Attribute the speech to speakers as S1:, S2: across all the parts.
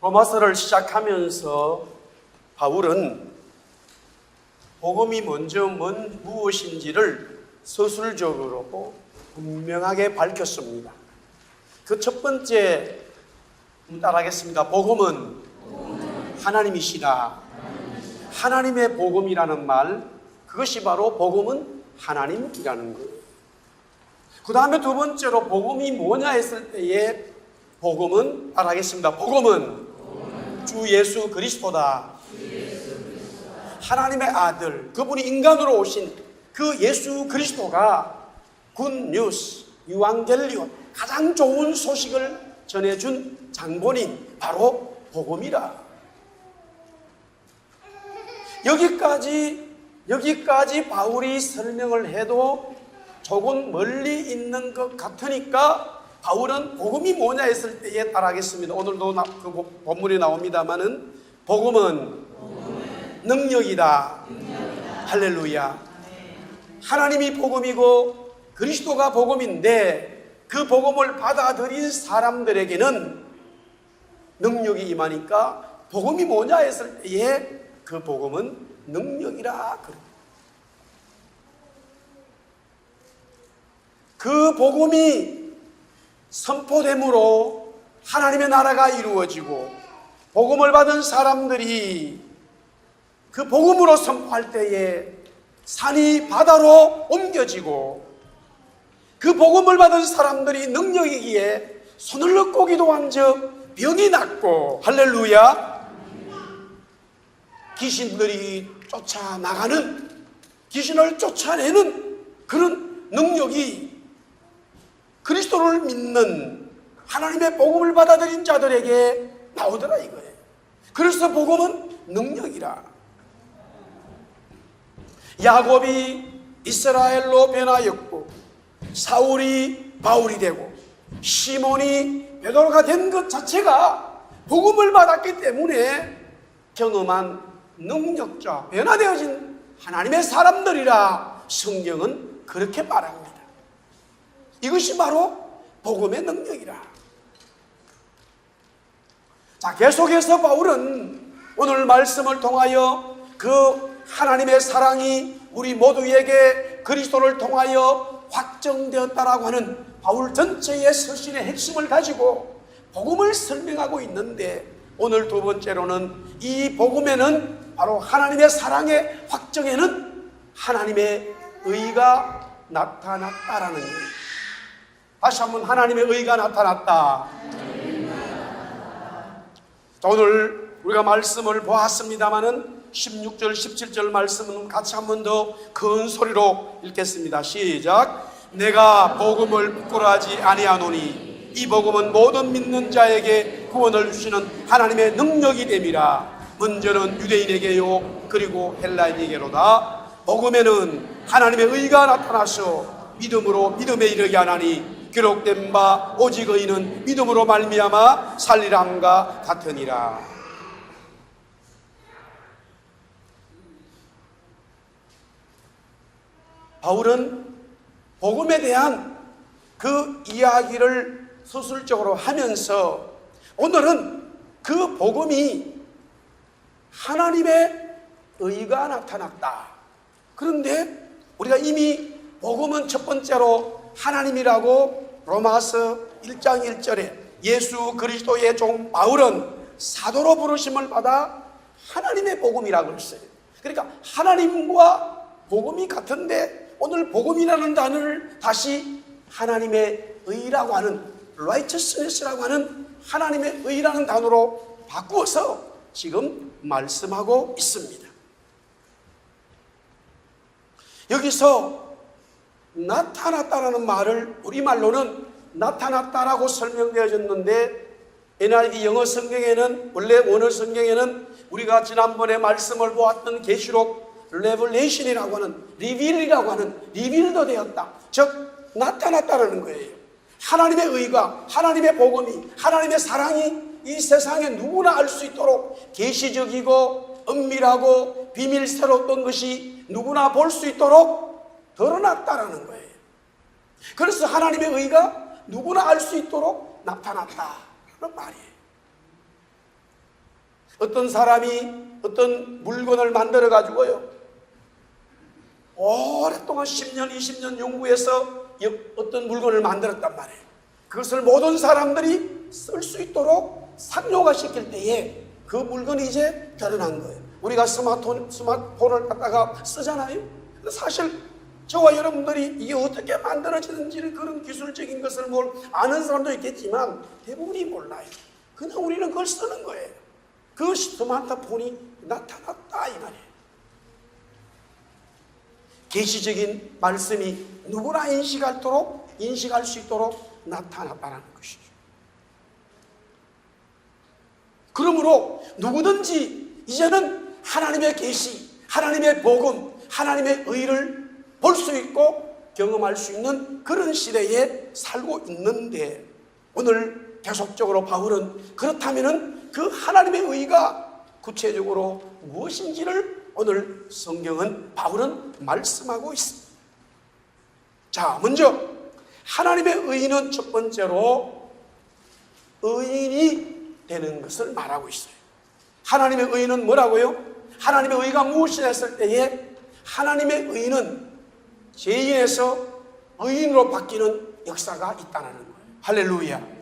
S1: 로마서를 시작하면서 바울은 복음이 먼저 무엇인지를 서술적으로 분명하게 밝혔습니다. 그 첫 번째 따라하겠습니다. 복음은 하나님이시다. 하나님의 복음이라는 말, 그것이 바로 복음은 하나님이라는 거예요. 그 다음에 두 번째로 복음이 뭐냐 했을 때에 복음은 따라하겠습니다. 복음은 주 예수 그리스도다. 하나님의 아들, 그분이 인간으로 오신 그 예수 그리스도가 굿뉴스, 유앙겔리온, 가장 좋은 소식을 전해준 장본인, 바로 복음이라. 여기까지 바울이 설명을 해도 조금 멀리 있는 것 같으니까 바울은 복음이 뭐냐 했을 때에 따라하겠습니다. 오늘도 그 본문이 나옵니다마는 복음은 능력이다. 할렐루야. 하나님이 복음이고 그리스도가 복음인데 그 복음을 받아들인 사람들에게는 능력이 임하니까 복음이 뭐냐 했을 때에 그 복음은 능력이라. 그 복음이 선포됨으로 하나님의 나라가 이루어지고 복음을 받은 사람들이 그 복음으로 선포할 때에 산이 바다로 옮겨지고 그 복음을 받은 사람들이 능력이기에 손을 넣고 기도한 적 병이 낫고, 할렐루야, 귀신들이 쫓아나가는, 귀신을 쫓아내는 그런 능력이 그리스도를 믿는 하나님의 복음을 받아들인 자들에게 나오더라 이거예요. 그래서 복음은 능력이라. 야곱이 이스라엘로 변하였고 사울이 바울이 되고 시몬이 베드로가 된 것 자체가 복음을 받았기 때문에 경험한 능력자, 변화되어진 하나님의 사람들이라 성경은 그렇게 말합니다. 이것이 바로 복음의 능력이라. 자, 계속해서 바울은 오늘 말씀을 통하여 그 하나님의 사랑이 우리 모두에게 그리스도를 통하여 확정되었다라고 하는 바울 전체의 서신의 핵심을 가지고 복음을 설명하고 있는데, 오늘 두 번째로는 이 복음에는 바로 하나님의 사랑의 확정에는 하나님의 의가 나타났다라는 거예요. 다시 한번 하나님의 의가 나타났다. 자, 오늘 우리가 말씀을 보았습니다마는 16절 17절 말씀은 같이 한 번 더 큰 소리로 읽겠습니다. 시작. 내가 복음을 부끄러워하지 아니하노니 이 복음은 모든 믿는 자에게 구원을 주시는 하나님의 능력이 됨이라. 먼저는 유대인에게요 그리고 헬라인에게로다. 복음에는 하나님의 의가 나타나서 믿음으로 믿음에 이르게 하나니 기록된 바 오직 의인은 믿음으로 말미암아 살리람과 같으니라. 바울은 복음에 대한 그 이야기를 서술적으로 하면서 오늘은 그 복음이 하나님의 의가 나타났다. 그런데 우리가 이미 복음은 첫 번째로 하나님이라고 로마서 1장 1절에 예수 그리스도의 종 바울은 사도로 부르심을 받아 하나님의 복음이라고 했어요. 그러니까 하나님과 복음이 같은데 오늘 복음이라는 단어를 다시 하나님의 의라고 하는 righteousness라고 하는 하나님의 의라는 단어로 바꾸어서 지금 말씀하고 있습니다. 여기서 나타났다라는 말을 우리말로는 나타났다라고 설명되어졌는데 NIV 영어 성경에는, 원래 원어 성경에는 우리가 지난번에 말씀을 보았던 계시록 레벨레이션이라고 하는, 리빌이라고 하는, 리빌도 되었다, 즉 나타났다라는 거예요. 하나님의 의가, 하나님의 복음이, 하나님의 사랑이 이 세상에 누구나 알 수 있도록 계시적이고 은밀하고 비밀스러웠던 것이 누구나 볼 수 있도록 드러났다라는 거예요. 그래서 하나님의 의가 누구나 알 수 있도록 나타났다는 말이에요. 어떤 사람이 어떤 물건을 만들어 가지고요, 오랫동안 10년, 20년 연구해서 어떤 물건을 만들었단 말이에요. 그것을 모든 사람들이 쓸 수 있도록 상용화 시킬 때에 그 물건이 이제 드러난 거예요. 우리가 스마트폰을 갖다가 쓰잖아요. 근데 사실 저와 여러분들이 이게 어떻게 만들어지는지를, 그런 기술적인 것을 뭘 아는 사람도 있겠지만 대부분이 몰라요. 그냥 우리는 그걸 쓰는 거예요. 그 스마트폰이 나타났다 이 말이에요. 계시적인 말씀이 누구나 인식할 수 있도록 나타났다는 것이죠. 그러므로 누구든지 이제는 하나님의 계시, 하나님의 복음, 하나님의 의를 볼 수 있고 경험할 수 있는 그런 시대에 살고 있는데, 오늘 계속적으로 바울은 그렇다면은 그 하나님의 의가 구체적으로 무엇인지를 오늘 성경은, 바울은 말씀하고 있습니다. 자, 먼저 하나님의 의는 첫 번째로 의인이 되는 것을 말하고 있어요. 하나님의 의는 뭐라고요? 하나님의 의가 무엇이냐 했을 때에 하나님의 의는 죄인에서 의인으로 바뀌는 역사가 있다는 거예요. 할렐루야.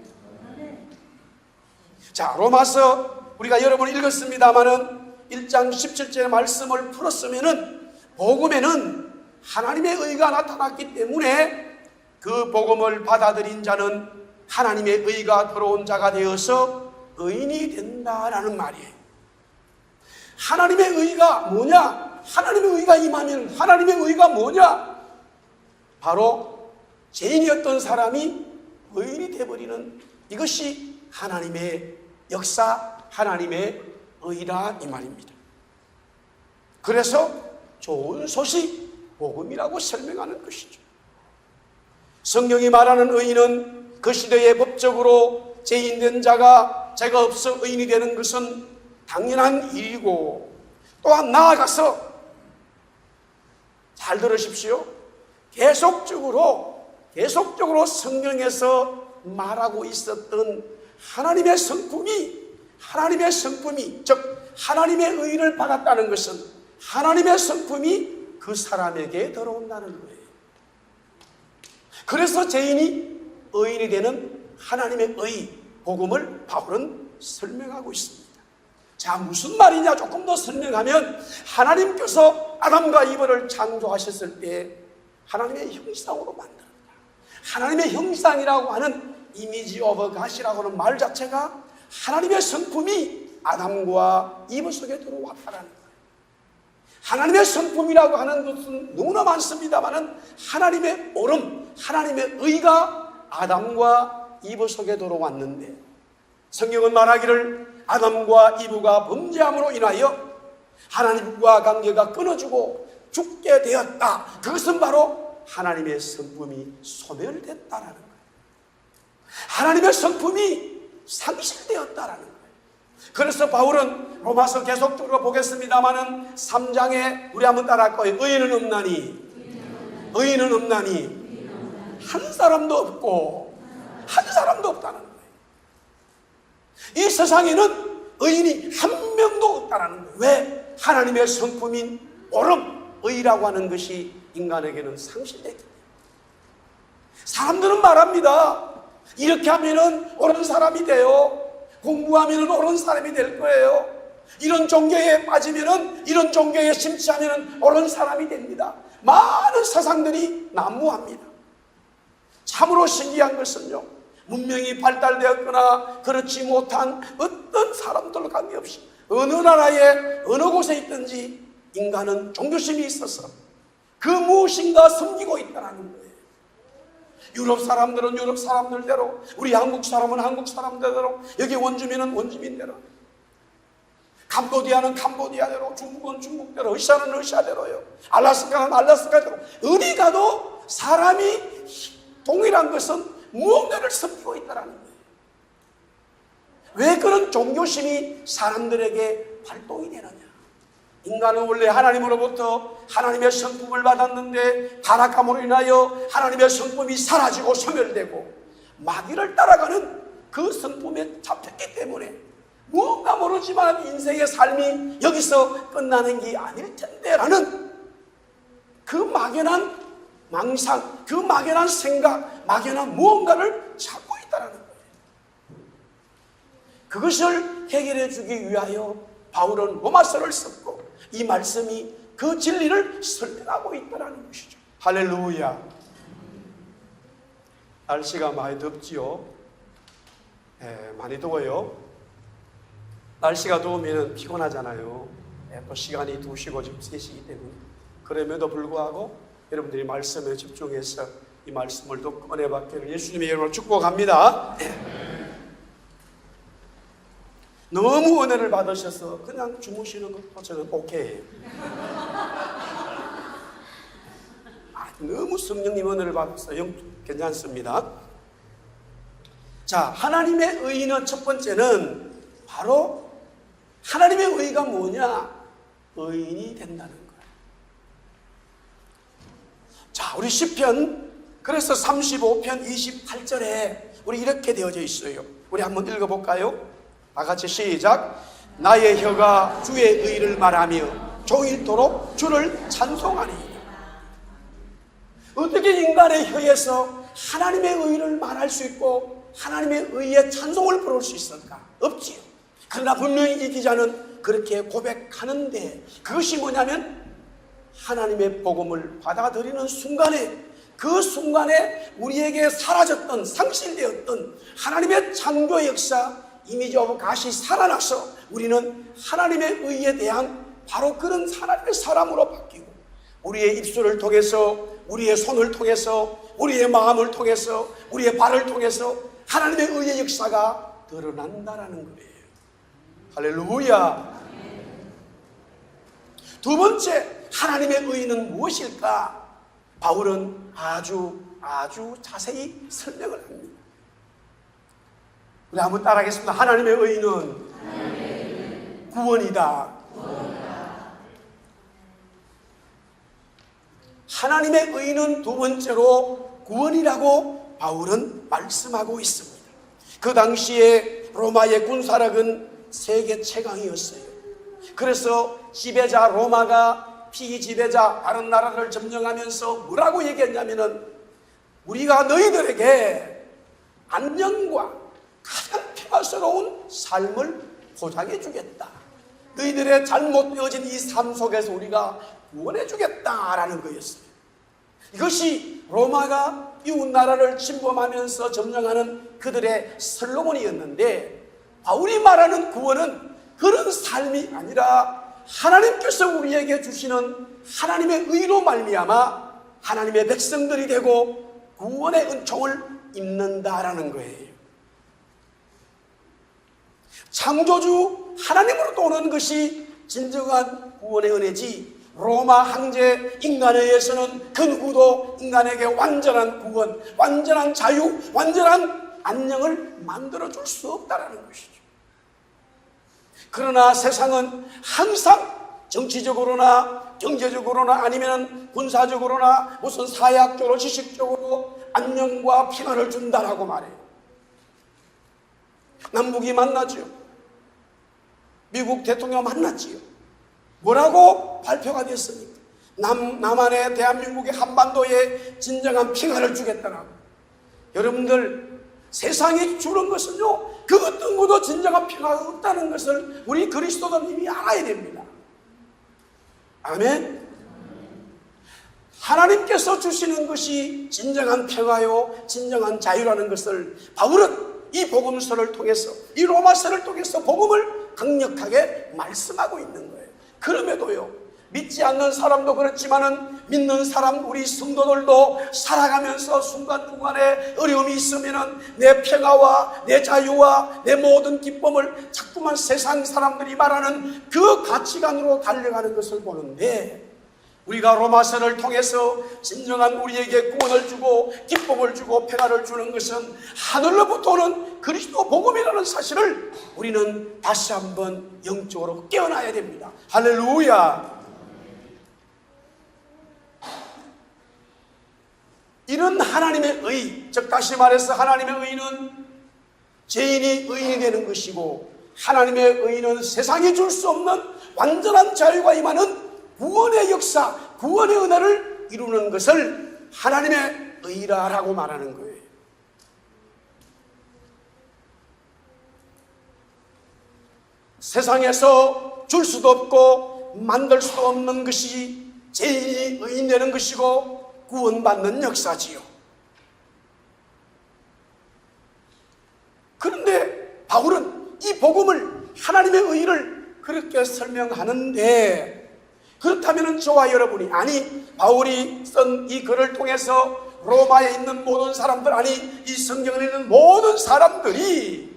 S1: 자, 로마서 우리가 여러 번 읽었습니다마는 1장 17절의 말씀을 풀었으면은 복음에는 하나님의 의가 나타났기 때문에 그 복음을 받아들인 자는 하나님의 의가 들어온 자가 되어서 의인이 된다라는 말이에요. 하나님의 의가 뭐냐? 하나님의 의가 임하면 하나님의 의가 뭐냐? 바로 죄인이었던 사람이 의인이 되어버리는, 이것이 하나님의 역사, 하나님의 의라 이 말입니다. 그래서 좋은 소식, 복음이라고 설명하는 것이죠. 성경이 말하는 의인은 그 시대에 법적으로 죄인된 자가 죄가 없어 의인이 되는 것은 당연한 일이고, 또한 나아가서 잘 들으십시오. 계속적으로 성경에서 말하고 있었던 하나님의 성품이 즉 하나님의 의를 받았다는 것은 하나님의 성품이 그 사람에게 들어온다는 거예요. 그래서 죄인이 의인이 되는 하나님의 의, 복음을 바울은 설명하고 있습니다. 자, 무슨 말이냐 조금 더 설명하면, 하나님께서 아담과 이브를 창조하셨을 때 하나님의 형상으로 만들었다. 하나님의 형상이라고 하는 이미지 오브 갓이라고 하는 말 자체가 하나님의 성품이 아담과 이브 속에 들어왔다는 거예요. 하나님의 성품이라고 하는 것은 너무나 많습니다만 하나님의 오름, 하나님의 의가 아담과 이브 속에 들어왔는데, 성경은 말하기를 아담과 이브가 범죄함으로 인하여 하나님과 관계가 끊어지고 죽게 되었다. 그것은 바로 하나님의 성품이 소멸됐다라는 거예요. 하나님의 성품이 상실되었다라는 거예요. 그래서 바울은 로마서 계속적으로 보겠습니다마는 3장에 우리 한번 따라할 거예요. 의인은 없나니 한 사람도 없고 한 사람도 없다는 거예요. 이 세상에는 의인이 한 명도 없다는 거예요. 왜? 하나님의 성품인 오름, 의라고 하는 것이 인간에게는 상실되기 때문에. 사람들은 말합니다. 이렇게 하면은 옳은 사람이 돼요. 공부하면은 옳은 사람이 될 거예요. 이런 종교에 빠지면은, 이런 종교에 심취하면은 옳은 사람이 됩니다. 많은 사상들이 난무합니다. 참으로 신기한 것은요, 문명이 발달되었거나 그렇지 못한 어떤 사람들과 관계없이 어느 나라에 어느 곳에 있든지 인간은 종교심이 있어서 그 무엇인가 섬기고 있다는 거예요. 유럽 사람들은 유럽 사람들대로, 우리 한국 사람은 한국 사람들대로, 여기 원주민은 원주민대로, 캄보디아는 캄보디아대로, 중국은 중국대로, 러시아는 러시아대로요, 알라스카는 알라스카대로. 어디 가도 사람이 동일한 것은 무언가를 섬기고 있다는 거예요. 왜 그런 종교심이 사람들에게 발동이 되느냐? 인간은 원래 하나님으로부터 하나님의 성품을 받았는데 타락함으로 인하여 하나님의 성품이 사라지고 소멸되고 마귀를 따라가는 그 성품에 잡혔기 때문에 무언가 모르지만 인생의 삶이 여기서 끝나는 게 아닐 텐데 라는 그 막연한 망상, 그 막연한 생각, 막연한 무언가를 찾고 있다는 거예요. 그것을 해결해 주기 위하여 바울은 로마서를 썼고 이 말씀이 그 진리를 설명하고 있다는 것이죠. 할렐루야. 날씨가 많이 덥지요. 많이 더워요. 날씨가 더우면 피곤하잖아요. 또 시간이 2시고 지금 3시이기 때문에. 그럼에도 불구하고 여러분들이 말씀에 집중해서 이 말씀을 또 꺼내받기를 예수님의 이름으로 축복합니다. 너무 은혜를 받으셔서 그냥 주무시는 것도 저는 오케이. 너무 성령님 은혜를 받아서 괜찮습니다. 자, 하나님의 의는 첫 번째는 바로 하나님의 의가 뭐냐? 의인이 된다는 거예요. 자, 우리 시편 그래서 35편 28절에 우리 이렇게 되어져 있어요. 우리 한번 읽어볼까요? 다 같이 시작. 나의 혀가 주의 의를 말하며 종일토록 주를 찬송하니. 어떻게 인간의 혀에서 하나님의 의를 말할 수 있고 하나님의 의의 찬송을 부를 수 있을까? 없지요. 그러나 분명히 이 기자는 그렇게 고백하는데 그것이 뭐냐면 하나님의 복음을 받아들이는 순간에 그 순간에 우리에게 사라졌던 상실되었던 하나님의 창조 역사 이미지 오브 갓이 살아나서 우리는 하나님의 의에 대한 바로 그런 하나님의 사람으로 바뀌고 우리의 입술을 통해서 우리의 손을 통해서 우리의 마음을 통해서 우리의 발을 통해서 하나님의 의의 역사가 드러난다라는 거예요. 할렐루야. 두 번째 하나님의 의는 무엇일까? 바울은 아주 자세히 설명을 합니다. 우리 한번 따라하겠습니다. 하나님의 의는 구원이다. 하나님의 의는 두 번째로 구원이라고 바울은 말씀하고 있습니다. 그 당시에 로마의 군사력은 세계 최강이었어요. 그래서 지배자 로마가 피지배자 다른 나라를 점령하면서 뭐라고 얘기했냐면은 우리가 너희들에게 안녕과 가장 평화스러운 삶을 보장해 주겠다. 너희들의 잘못되어진 이 삶 속에서 우리가 구원해 주겠다라는 거였어요. 이것이 로마가 이웃 나라를 침범하면서 점령하는 그들의 슬로건이었는데 바울이 말하는 구원은 그런 삶이 아니라 하나님께서 우리에게 주시는 하나님의 의로 말미암아 하나님의 백성들이 되고 구원의 은총을 입는다라는 거예요. 창조주 하나님으로부터 오는 것이 진정한 구원의 은혜지 로마 황제 인간에 의해서는 그 누구도 인간에게 완전한 구원, 완전한 자유, 완전한 안녕을 만들어줄 수 없다는 것이죠. 그러나 세상은 항상 정치적으로나 경제적으로나 아니면 군사적으로나 무슨 사회학적으로 지식적으로 안녕과 평화를 준다라고 말해요. 남북이 만나죠. 미국 대통령 만났지요. 뭐라고 발표가 됐습니까? 남한의 대한민국의 한반도에 진정한 평화를 주겠다라고. 여러분들 세상에 주는 것은요 그 어떤 것도 진정한 평화가 없다는 것을 우리 그리스도인이 알아야 됩니다. 아멘. 하나님께서 주시는 것이 진정한 평화요 진정한 자유라는 것을 바울은 이 복음서를 통해서 이 로마서를 통해서 복음을 강력하게 말씀하고 있는 거예요. 그럼에도요 믿지 않는 사람도 그렇지만은 믿는 사람 우리 성도들도 살아가면서 순간순간에 어려움이 있으면은 내 평화와 내 자유와 내 모든 기쁨을 자꾸만 세상 사람들이 말하는 그 가치관으로 달려가는 것을 보는데 우리가 로마서를 통해서 진정한 우리에게 구원을 주고 기쁨을 주고 평화를 주는 것은 하늘로부터 오는 그리스도 복음이라는 사실을 우리는 다시 한번 영적으로 깨어나야 됩니다. 할렐루야. 이런 하나님의 의, 즉 다시 말해서 하나님의 의는 죄인이 의인이 되는 것이고 하나님의 의는 세상에 줄 수 없는 완전한 자유가 임하는 구원의 역사, 구원의 은혜를 이루는 것을 하나님의 의라라고 말하는 거예요. 세상에서 줄 수도 없고 만들 수도 없는 것이 죄인이 의인 되는 것이고 구원받는 역사지요. 그런데 바울은 이 복음을, 하나님의 의를 그렇게 설명하는데, 그렇다면 저와 여러분이, 아니 바울이 쓴 이 글을 통해서 로마에 있는 모든 사람들, 아니 이 성경에 있는 모든 사람들이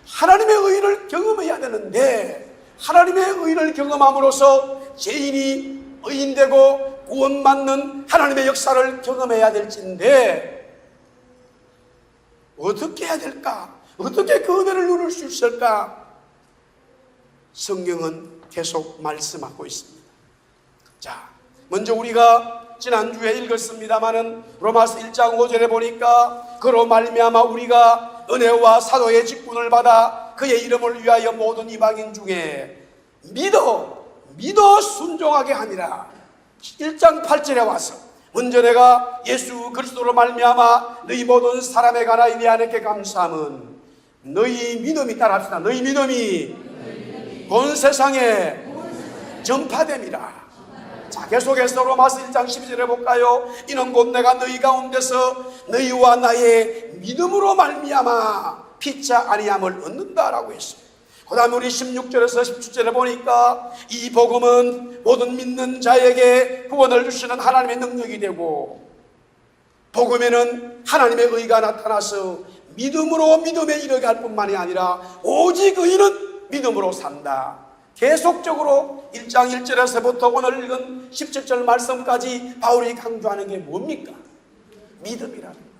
S1: 하나님의 의를 경험해야 되는데, 하나님의 의를 경험함으로써 죄인이 의인되고 구원받는 하나님의 역사를 경험해야 될진데 어떻게 해야 될까? 어떻게 그 은혜를 누릴 수 있을까? 성경은 계속 말씀하고 있습니다. 자, 먼저 우리가 지난주에 읽었습니다마는 로마서 1장 5절에 보니까 그로 말미암아 우리가 은혜와 사도의 직분을 받아 그의 이름을 위하여 모든 이방인 중에 믿어 순종하게 하니라. 1장 8절에 와서 먼저 내가 예수 그리스도로 말미암아 너희 모든 사람에 관하 이 하나님께 감사함은 너희 믿음이, 따라합시다, 너희 믿음이 온 세상에 전파됨이라. 자, 계속해서 로마서 1장 12절에 볼까요? 이는 곧 내가 너희 가운데서 너희와 나의 믿음으로 말미암아 피차 아니함을 얻는다라고 했어요. 그 다음에 우리 16절에서 17절에 보니까 이 복음은 모든 믿는 자에게 구원을 주시는 하나님의 능력이 되고, 복음에는 하나님의 의가 나타나서 믿음으로 믿음에 이르게 할 뿐만이 아니라 오직 의인은 믿음으로 산다. 계속적으로 1장 1절에서부터 오늘 읽은 17절 말씀까지 바울이 강조하는 게 뭡니까? 믿음이라는 거예요.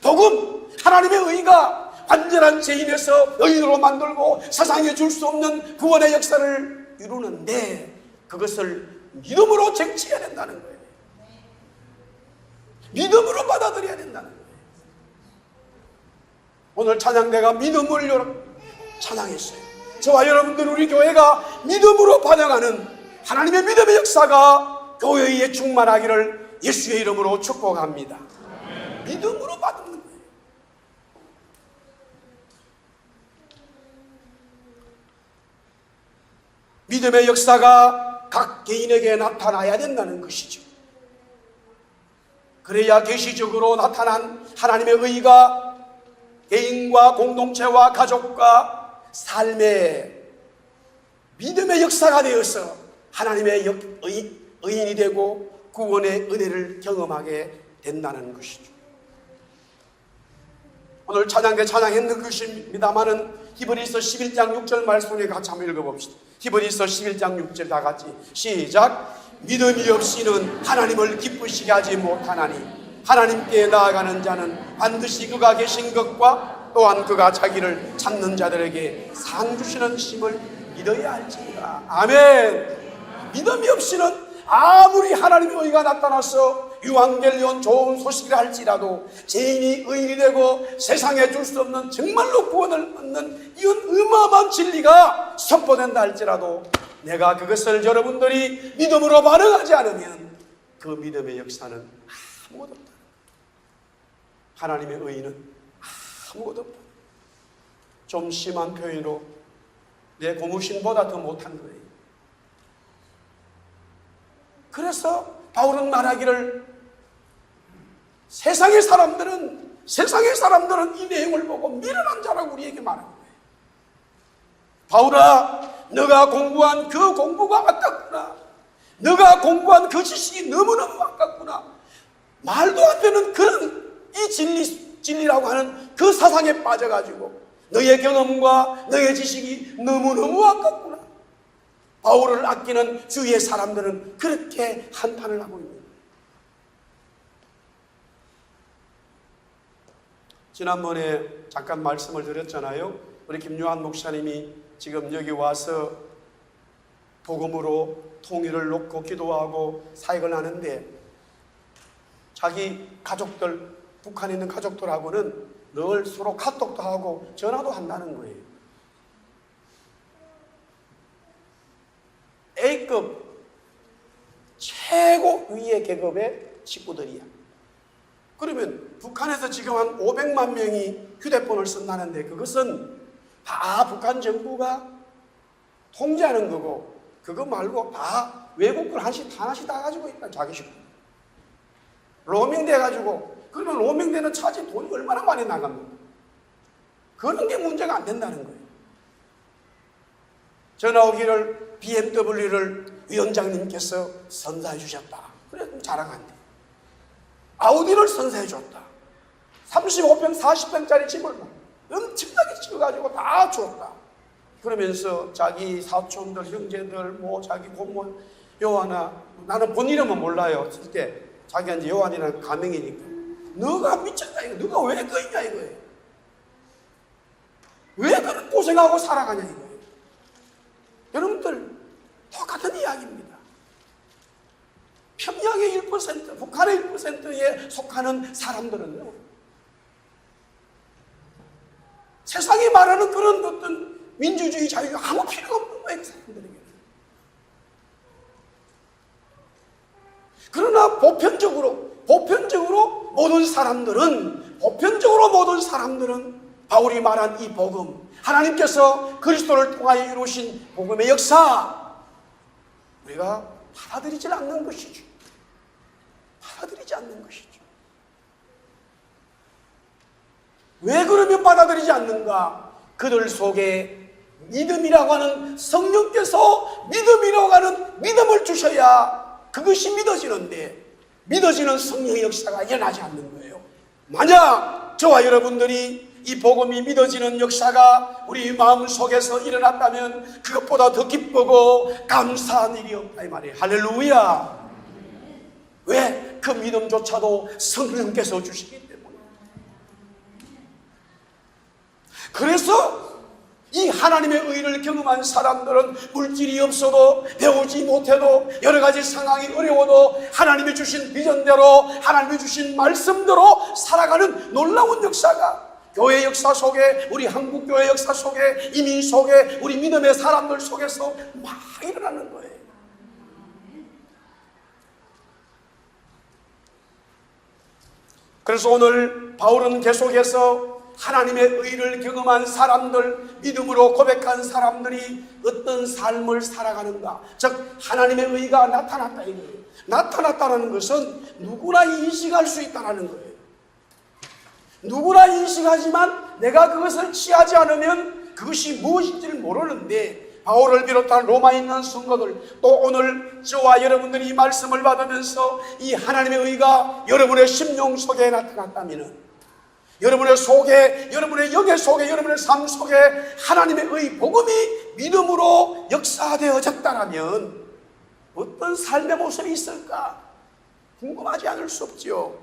S1: 복음, 하나님의 의가 완전한 죄인에서 의인으로 만들고 세상에 줄 수 없는 구원의 역사를 이루는데 그것을 믿음으로 쟁취해야 된다는 거예요. 믿음으로 받아들여야 된다는 거예요. 오늘 찬양대가 믿음을 찬양했어요. 저와 여러분들, 우리 교회가 믿음으로 반영하는 하나님의 믿음의 역사가 교회에 충만하기를 예수의 이름으로 축복합니다. 믿음으로 받는 거예요. 믿음의 역사가 각 개인에게 나타나야 된다는 것이죠. 그래야 계시적으로 나타난 하나님의 의가 개인과 공동체와 가족과 삶의 믿음의 역사가 되어서 하나님의 의인이 되고 구원의 은혜를 경험하게 된다는 것이죠. 오늘 찬양대 찬양했는 것입니다마는 히브리서 11장 6절 말씀에 같이 한번 읽어봅시다. 히브리서 11장 6절 다 같이 시작. 믿음이 없이는 하나님을 기쁘시게 하지 못하나니 하나님께 나아가는 자는 반드시 그가 계신 것과 또한 그가 자기를 찾는 자들에게 상 주시는 힘을 믿어야 할지니라. 아멘. 믿음이 없이는 아무리 하나님의 의가 나타나서 유앙겔리온 좋은 소식을 할지라도 죄인이 의인이 되고 세상에 줄 수 없는 정말로 구원을 얻는 이런 어마어마한 진리가 선포된다 할지라도 내가 그것을 여러분들이 믿음으로 반응하지 않으면 그 믿음의 역사는 아무것도 없다. 하나님의 의인은 아무것도 없다. 좀 심한 표현으로 내 고무신보다 더 못한 거예요. 그래서 바울은 말하기를 세상의 사람들은 이 내용을 보고 미련한 자라고 우리에게 말하는 거예요. 바울아, 너가 공부한 그 공부가 아깝구나. 너가 공부한 그 지식이 너무너무 아깝구나. 말도 안 되는 그런 이 진리라고 하는 그 사상에 빠져가지고 너의 경험과 너의 지식이 너무너무 아깝구나. 바울을 아끼는 주위의 사람들은 그렇게 한탄을 하고 있는 거예요. 지난번에 잠깐 말씀을 드렸잖아요. 우리 김요한 목사님이 지금 여기 와서 복음으로 통일을 놓고 기도하고 사역을 하는데 자기 가족들, 북한에 있는 가족들하고는 늘 서로 카톡도 하고 전화도 한다는 거예요. A급 최고 위의 계급의 식구들이야. 그러면 북한에서 지금 한 500만 명이 휴대폰을 쓴다는데 그것은 다 북한 정부가 통제하는 거고, 그거 말고 다 외국 걸 하나씩 다 가지고 있다. 자기 식구 로밍 돼가지고. 그러면 로밍되는 차지 돈이 얼마나 많이 나갑니까? 그런 게 문제가 안 된다는 거예요. 전화 오기를 BMW를 위원장님께서 선사해 주셨다. 그래 자랑한대. 아우디를 선사해 줬다. 35평 40평짜리 집을 엄청나게 지어가지고 다 줬다. 그러면서 자기 사촌들 형제들 자기 고모 요한아, 나는 본 이름은 몰라요. 쓸 때 자기한테 요한이라는 가명이니까 너가 미쳤다 이거. 너가 왜 거있냐 이거예요. 왜 그런 고생하고 살아가냐 이거예요. 여러분들 똑같은 이야기입니다. 평양의 1%, 북한의 1%에 속하는 사람들은요, 세상이 말하는 그런 어떤 민주주의 자유가 아무 필요가 없는 거예요. 그 사람들에게. 그러나 보편적으로 모든 사람들은 바울이 말한 이 복음, 하나님께서 그리스도를 통하여 이루신 복음의 역사, 우리가 받아들이지 않는 것이죠. 받아들이지 않는 것이죠. 왜 그러면 받아들이지 않는가? 그들 속에 믿음이라고 하는, 성령께서 믿음이라고 하는 믿음을 주셔야 그것이 믿어지는데, 믿어지는 성령의 역사가 일어나지 않는 거예요. 만약 저와 여러분들이 이 복음이 믿어지는 역사가 우리 마음 속에서 일어났다면 그것보다 더 기쁘고 감사한 일이 없다 이 말이에요. 할렐루야. 왜? 그 믿음조차도 성령께서 주시기 때문에. 그래서 이 하나님의 의를 경험한 사람들은 물질이 없어도, 배우지 못해도, 여러 가지 상황이 어려워도 하나님이 주신 비전대로, 하나님이 주신 말씀대로 살아가는 놀라운 역사가 교회 역사 속에, 우리 한국교회 역사 속에, 이민 속에, 우리 믿음의 사람들 속에서 막 일어나는 거예요. 그래서 오늘 바울은 계속해서 하나님의 의를 경험한 사람들, 믿음으로 고백한 사람들이 어떤 삶을 살아가는가, 즉 하나님의 의가 나타났다 이거예요. 나타났다는 것은 누구나 인식할 수 있다는 거예요. 누구나 인식하지만 내가 그것을 취하지 않으면 그것이 무엇인지를 모르는데, 바울을 비롯한 로마에 있는 성도들, 또 오늘 저와 여러분들이 이 말씀을 받으면서 이 하나님의 의가 여러분의 심령 속에 나타났다면, 여러분의 속에, 여러분의 영의 속에, 여러분의 삶 속에 하나님의 의 복음이 믿음으로 역사되어졌다면 어떤 삶의 모습이 있을까 궁금하지 않을 수 없죠.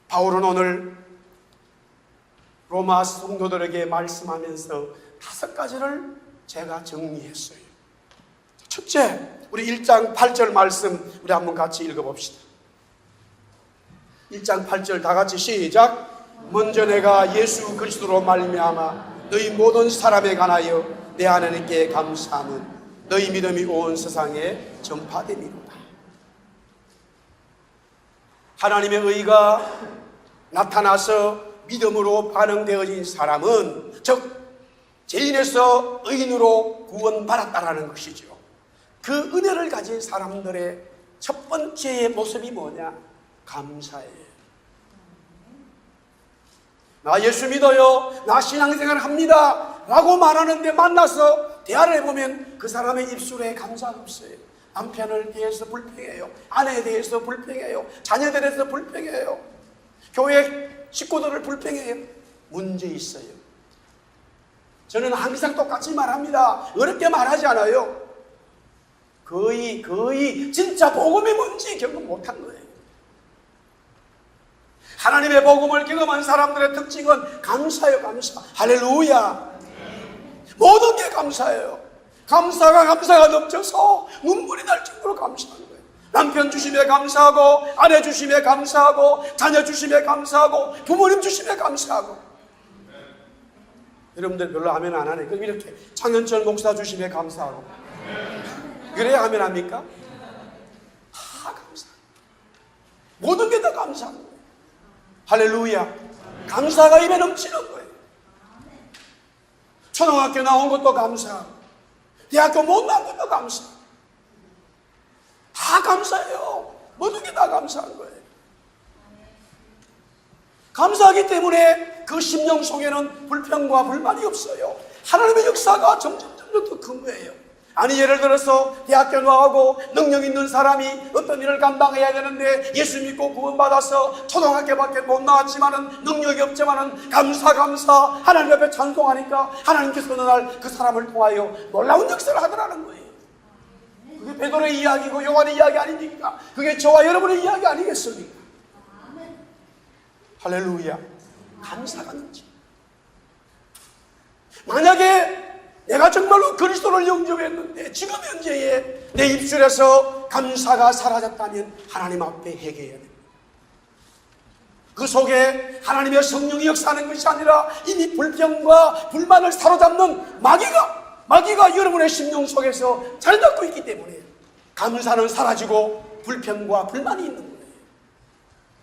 S1: 바울은 오늘 로마 성도들에게 말씀하면서 5가지를 제가 정리했어요. 첫째, 우리 1장 8절 말씀 우리 한번 같이 읽어봅시다. 1장 8절 다 같이 시작. 먼저 내가 예수 그리스도로 말미암아 너희 모든 사람에 관하여 내 하나님께 감사함은 너희 믿음이 온 세상에 전파됨이로다. 하나님의 의가 나타나서 믿음으로 반응되어진 사람은, 즉 죄인에서 의인으로 구원받았다라는 것이죠. 그 은혜를 가진 사람들의 첫 번째의 모습이 뭐냐? 감사예요. 나 예수 믿어요, 나 신앙생활 합니다 라고 말하는데 만나서 대화를 해보면 그 사람의 입술에 감사가 없어요. 남편을 대해서 불평해요, 아내에 대해서 불평해요, 자녀들에 대해서 불평해요, 교회 식구들을 불평해요. 문제 있어요. 저는 항상 똑같이 말합니다. 어렵게 말하지 않아요. 거의 진짜 복음이 뭔지 경험 못한 거예요. 하나님의 복음을 경험한 사람들의 특징은 감사예요. 감사. 할렐루야. 모든 게 감사예요. 감사가 넘쳐서 눈물이 날 정도로 감사하는 거예요. 남편 주심에 감사하고, 아내 주심에 감사하고, 자녀 주심에 감사하고, 부모님 주심에 감사하고. 여러분들 별로 아멘 안 하네. 그럼 이렇게 창현철 목사 주심에 감사하고, 그래야 하면 합니까? 다 감사. 모든 게 다 감사한 거예요. 할렐루야. 감사가 입에 넘치는 거예요. 초등학교 나온 것도 감사, 대학교 못 나온 것도 감사. 다 감사해요. 모든 게 다 감사한 거예요. 감사하기 때문에 그 심령 속에는 불평과 불만이 없어요. 하나님의 역사가 점점 더 큰 거예요. 아니, 예를 들어서 대학교 나오고 능력 있는 사람이 어떤 일을 감당해야 되는데 예수 믿고 구원받아서 초등학교밖에 못 나왔지만은 능력이 없지만은 감사 하나님 앞에 찬송하니까 하나님께서 어느 날 그 사람을 통하여 놀라운 역사를 하더라는 거예요. 그게 베드로의 이야기고 요한의 이야기 아닙니까? 그게 저와 여러분의 이야기 아니겠습니까? 할렐루야. 감사가 넘쳐. 만약에 내가 정말로 그리스도를 영접했는데 지금 현재에 내 입술에서 감사가 사라졌다면 하나님 앞에 회개해야 됩니다. 그 속에 하나님의 성령이 역사하는 것이 아니라 이미 불평과 불만을 사로잡는 마귀가 여러분의 심령 속에서 자리 잡고 있기 때문에 감사는 사라지고 불평과 불만이 있는 거예요.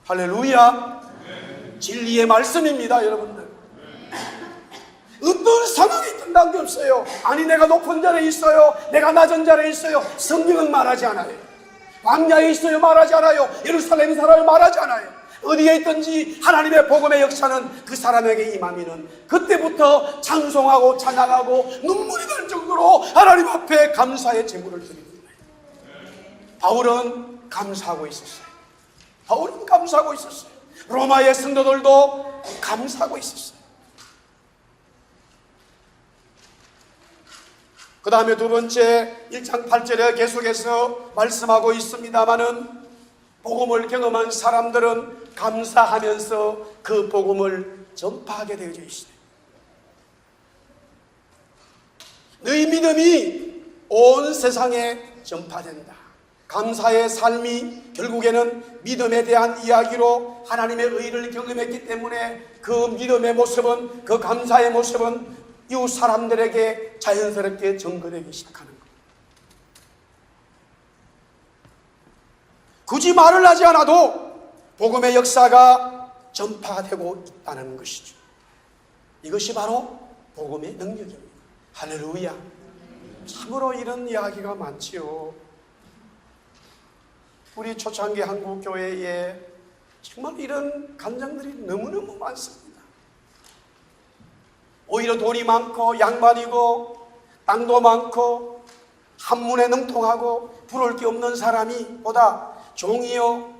S1: 할렐루야. 진리의 말씀입니다, 여러분들. 어떤 상황이 있든 관계없어요. 아니, 내가 높은 자리에 있어요, 내가 낮은 자리에 있어요, 성경은 말하지 않아요. 광야에 있어요, 말하지 않아요. 예루살렘에 살아요, 말하지 않아요. 어디에 있든지 하나님의 복음의 역사는 그 사람에게 임하면은 그때부터 찬송하고 찬양하고 눈물이 날 정도로 하나님 앞에 감사의 제물을 드리는 거예요. 바울은 감사하고 있었어요. 로마의 성도들도 감사하고 있었어요. 그 다음에 두 번째 1장 8절에 계속해서 말씀하고 있습니다마는 복음을 경험한 사람들은 감사하면서 그 복음을 전파하게 되어져 있어요. 너희 믿음이 온 세상에 전파된다. 감사의 삶이 결국에는 믿음에 대한 이야기로 하나님의 의를 경험했기 때문에 그 믿음의 모습은, 그 감사의 모습은 이웃 사람들에게 자연스럽게 전거되기 시작하는 거예요. 굳이 말을 하지 않아도 복음의 역사가 전파되고 있다는 것이죠. 이것이 바로 복음의 능력입니다. 할렐루야. 참으로 이런 이야기가 많지요. 우리 초창기 한국교회에 정말 이런 간증들이 너무너무 많습니다. 오히려 돈이 많고 양반이고 땅도 많고 한문에 능통하고 부러울 게 없는 사람이 보다 종이요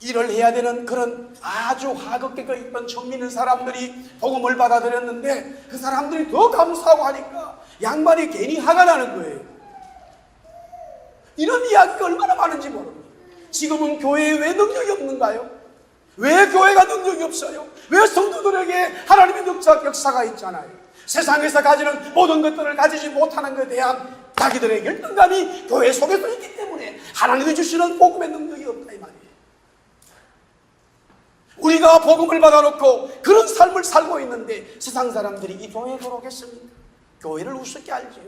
S1: 일을 해야 되는 그런 아주 화급게 있던 정 있는 사람들이 복음을 받아들였는데 그 사람들이 더 감사하고 하니까 양반이 괜히 화가 나는 거예요. 이런 이야기가 얼마나 많은지 모릅니다. 지금은 교회에 왜 능력이 없는가요? 왜 교회가 능력이 없어요? 왜 성도들에게 하나님의 역사가 있잖아요. 세상에서 가지는 모든 것들을 가지지 못하는 것에 대한 자기들의 열등감이 교회 속에서 있기 때문에 하나님이 주시는 복음의 능력이 없다 이 말이에요. 우리가 복음을 받아놓고 그런 삶을 살고 있는데 세상 사람들이 이 교회에 들어오겠습니까? 교회를 우습게 알지요.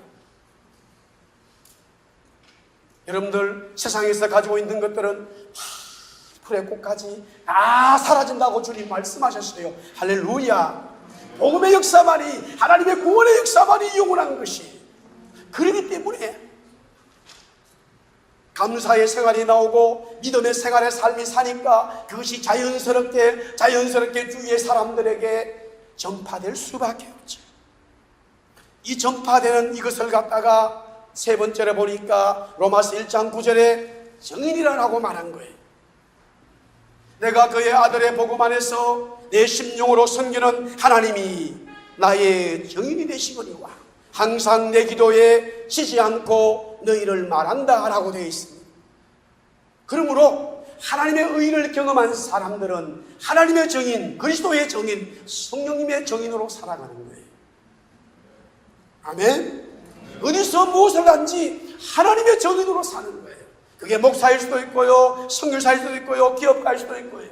S1: 여러분들 세상에서 가지고 있는 것들은 풀의 꽃까지 다 사라진다고 주님 말씀하셨어요. 할렐루야. 복음의 역사만이, 하나님의 구원의 역사만이 영원한 것이, 그렇기 때문에 감사의 생활이 나오고 믿음의 생활의 삶이 사니까 그것이 자연스럽게 주위의 사람들에게 전파될 수밖에 없죠. 이 전파되는 이것을 갖다가 세 번째로 보니까 로마서 1장 9절에 정인이라고 말한 거예요. 내가 그의 아들의 복음 안에서 내 심령으로 섬기는 하나님이 나의 정인이 되시거니와 항상 내 기도에 쉬지 않고 너희를 말한다 라고 되어 있습니다. 그러므로 하나님의 의를 경험한 사람들은 하나님의 정인, 그리스도의 정인, 성령님의 정인으로 살아가는 거예요. 아멘. 어디서 무엇을 한지 하나님의 정인으로 사는 거예요. 그게 목사일 수도 있고요, 선교사일 수도 있고요, 기업가일 수도 있고요,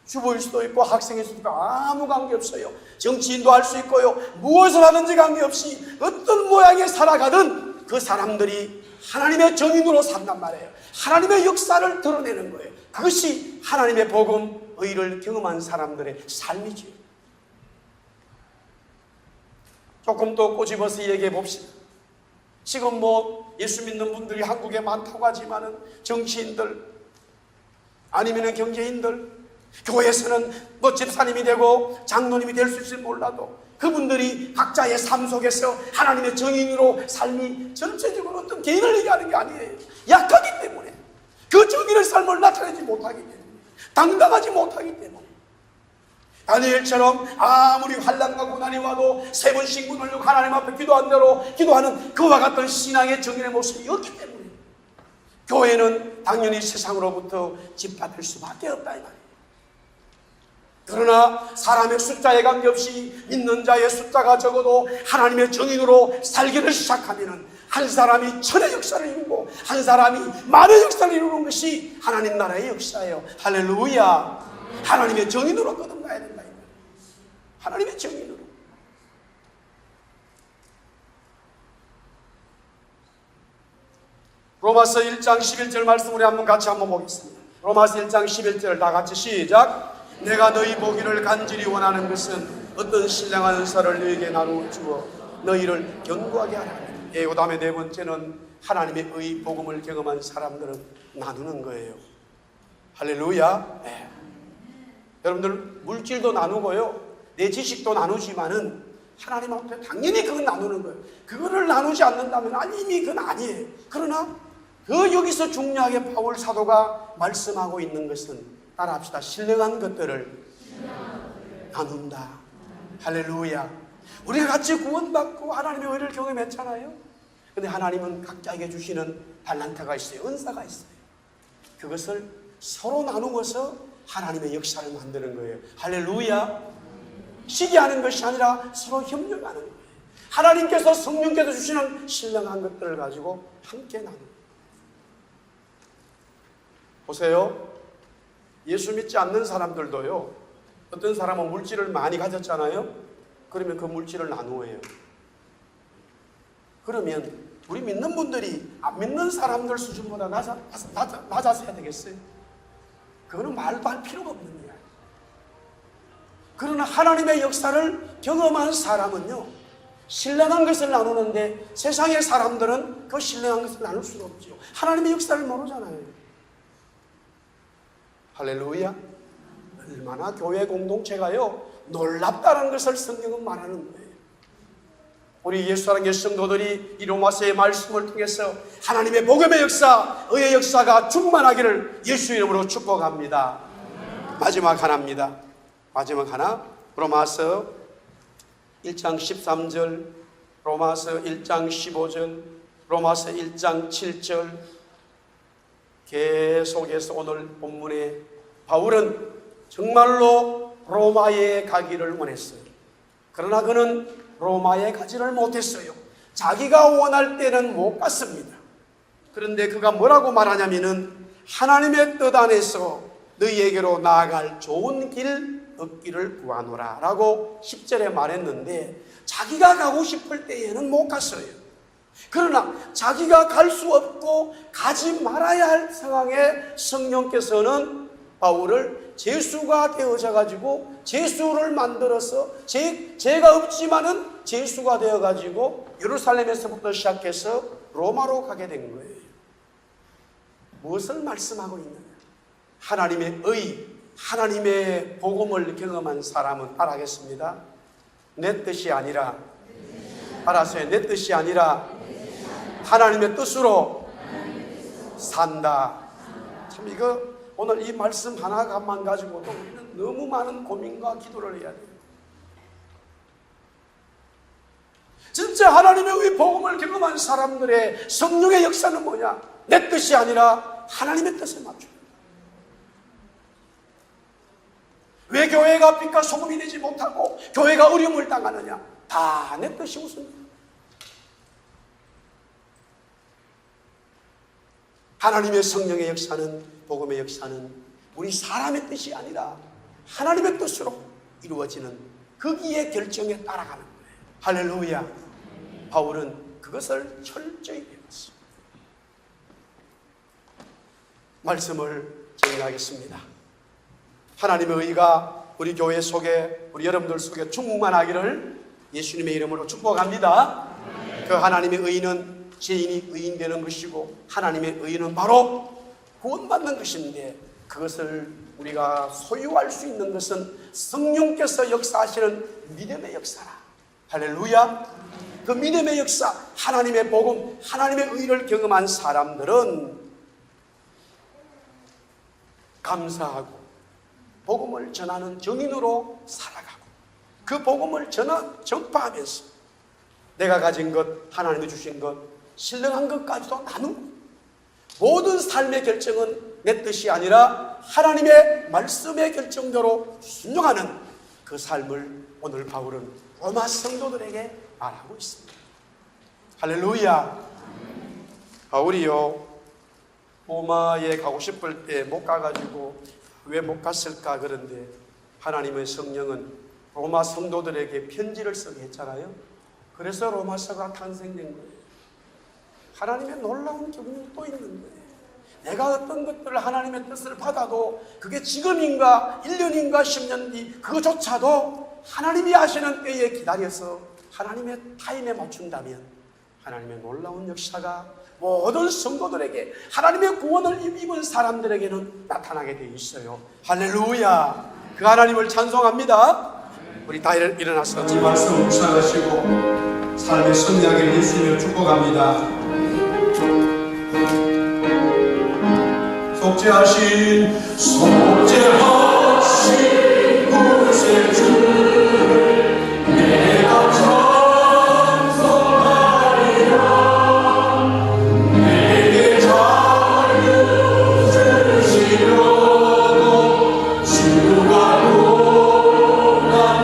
S1: 주부일 수도 있고 학생일 수도 있고 아무 관계없어요. 정치인도 할 수 있고요. 무엇을 하든지 관계없이 어떤 모양에 살아가든 그 사람들이 하나님의 정인으로 산단 말이에요. 하나님의 역사를 드러내는 거예요. 그것이 하나님의 복음, 의를 경험한 사람들의 삶이지요. 조금 더 꼬집어서 얘기해 봅시다. 지금 예수 믿는 분들이 한국에 많다고 하지만은 정치인들 아니면은 경제인들, 교회에서는 집사님이 되고 장로님이 될 수 있을지 몰라도 그분들이 각자의 삶 속에서 하나님의 정인으로 삶이 전체적으로 어떤 개인을 얘기하는 게 아니에요. 약하기 때문에, 그 정인의 삶을 나타내지 못하기 때문에, 당당하지 못하기 때문에, 다니엘처럼 아무리 환난과 고난이 와도 3번씩 문을 열고 하나님 앞에 기도한 대로 기도하는 그와 같은 신앙의 정인의 모습이 없기 때문에 교회는 당연히 세상으로부터 짓밟힐 수밖에 없다 이 말이에요. 그러나 사람의 숫자에 관계없이 믿는 자의 숫자가 적어도 하나님의 정인으로 살기를 시작하면 한 사람이 천의 역사를 이루고 한 사람이 만의 역사를 이루는 것이 하나님 나라의 역사예요. 할렐루야. 하나님의 정인으로 거듭나야 된다. 하나님의 정인으로. 로마서 1장 11절 말씀 우리 같이 한번 보겠습니다. 로마서 1장 11절 다 같이 시작. 내가 너희 보기를 간절히 원하는 것은 어떤 신령한 은사를 너희에게 나누어 주어 너희를 견고하게 하라. 그 다음에 네 번째는 하나님의 의 복음을 경험한 사람들은 나누는 거예요. 할렐루야. 네. 여러분들 물질도 나누고요, 내 지식도 나누지만은 하나님 앞에 당연히 그건 나누는 거예요. 그거를 나누지 않는다면 이미 그건 아니에요. 그러나 여기서 중요하게 바울 사도가 말씀하고 있는 것은, 따라합시다, 신령한 것들을 나눈다. 할렐루야. 우리가 같이 구원받고 하나님의 의를 경험했잖아요. 근데 하나님은 각자에게 주시는 달란트가 있어요. 은사가 있어요. 그것을 서로 나누어서 하나님의 역사를 만드는 거예요. 할렐루야. 시기하는 것이 아니라 서로 협력하는 거예요. 하나님께서 성령께서 주시는 신령한 것들을 가지고 함께 나누는 거예요. 보세요. 예수 믿지 않는 사람들도요, 어떤 사람은 물질을 많이 가졌잖아요. 그러면 그 물질을 나누어요. 그러면 우리 믿는 분들이 안 믿는 사람들 수준보다 낮아서 해야 되겠어요? 그거는 말도 할 필요가 없는 거야. 그러나 하나님의 역사를 경험한 사람은요, 신령한 것을 나누는데 세상의 사람들은 그 신령한 것을 나눌 수가 없죠. 하나님의 역사를 모르잖아요. 할렐루야. 얼마나 교회 공동체가요 놀랍다는 것을 성경은 말하는 거예요. 우리 예수 사랑의 성도들이 이 로마서의 말씀을 통해서 하나님의 복음의 역사, 의의 역사가 충만하기를 예수 이름으로 축복합니다. 마지막 하나입니다. 마지막 하나, 로마서 1장 13절, 로마서 1장 15절, 로마서 1장 7절, 계속해서 오늘 본문에 바울은 정말로 로마에 가기를 원했어요. 그러나 그는 로마에 가지를 못했어요. 자기가 원할 때는 못 갔습니다. 그런데 그가 뭐라고 말하냐면은 하나님의 뜻 안에서 너희에게로 나아갈 좋은 길 얻기를 구하노라 라고 10절에 말했는데, 자기가 가고 싶을 때에는 못 갔어요. 그러나 자기가 갈 수 없고 가지 말아야 할 상황에 성령께서는 바울을 제수가 되어져 가지고 제수를 만들어서 죄가 없지만은 제수가 되어 가지고 예루살렘에서부터 시작해서 로마로 가게 된 거예요. 무엇을 말씀하고 있느냐? 하나님의 의, 하나님의 복음을 경험한 사람은 따라하겠습니다. 내 뜻이 아니라, 따라서요, 내 뜻이 아니라 하나님의 뜻으로 산다. 참 이거 오늘 이 말씀 하나만 가지고도 우리는 너무 많은 고민과 기도를 해야 돼요. 진짜 하나님의 의 복음을 경험한 사람들의 성령의 역사는 뭐냐? 내 뜻이 아니라 하나님의 뜻에 맞춰. 왜 교회가 빛과 소금이 되지 못하고 교회가 어려움을 당하느냐? 다 내 뜻이 우선입니다. 하나님의 성령의 역사는, 복음의 역사는 우리 사람의 뜻이 아니라 하나님의 뜻으로 이루어지는 거기에 결정에 따라가는 거예요. 할렐루야. 바울은 그것을 철저히 배웠습니다. 말씀을 정리하겠습니다. 하나님의 의가 우리 교회 속에, 우리 여러분들 속에 충만하기를 예수님의 이름으로 축복합니다. 그 하나님의 의는 죄인이 의인 되는 것이고, 하나님의 의는 바로 구원받는 것인데, 그것을 우리가 소유할 수 있는 것은 성령께서 역사하시는 믿음의 역사라. 할렐루야. 그 믿음의 역사, 하나님의 복음, 하나님의 의를 경험한 사람들은 감사하고 복음을 전하는 증인으로 살아가고, 그 복음을 전파하면서 내가 가진 것, 하나님이 주신 것, 신령한 것까지도 나누고, 모든 삶의 결정은 내 뜻이 아니라 하나님의 말씀의 결정대로 순종하는 그 삶을 오늘 바울은 로마 성도들에게 말하고 있습니다. 할렐루야. 바울이요, 로마에 가고 싶을 때 못 가가지고 왜 못 갔을까? 그런데 하나님의 성령은 로마 성도들에게 편지를 쓰게 했잖아요. 그래서 로마서가 탄생된 거예요. 하나님의 놀라운 기분이 또 있는 거예요. 내가 어떤 것들을 하나님의 뜻을 받아도 그게 지금인가 1년인가 10년 뒤 그거조차도 하나님이 하시는 때에 기다려서 하나님의 타임에 맞춘다면 하나님의 놀라운 역사가 모든 성도들에게, 하나님의 구원을 입은 사람들에게는 나타나게 되어 있어요. 할렐루야. 그 하나님을 찬송합니다. 우리 다 일어나서 이 말씀 묵상하시고 삶의 승리하기를 예수님을 축복합니다. 속죄하신 구세주 내가 찬송하리라. 내게 자유 주시려고 주가 고난당했네.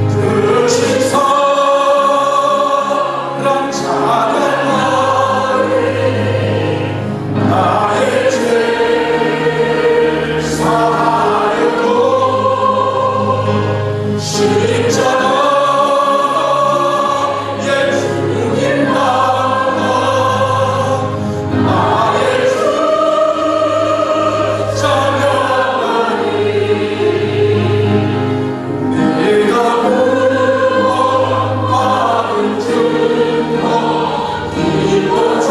S1: 그 신사랑 찬양하리. 나의 죄 사하였고 십자가에 죽인 나와 나의 주 찬양하리. 내가 구원받은 증거 기뻐져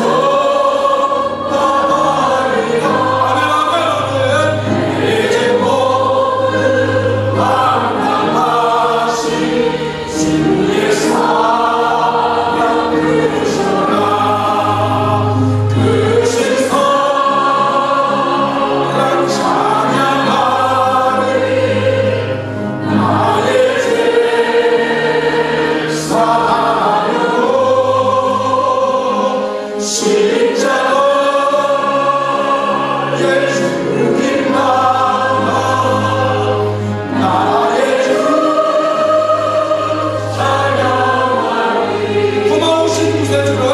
S1: 고마우신 구세주를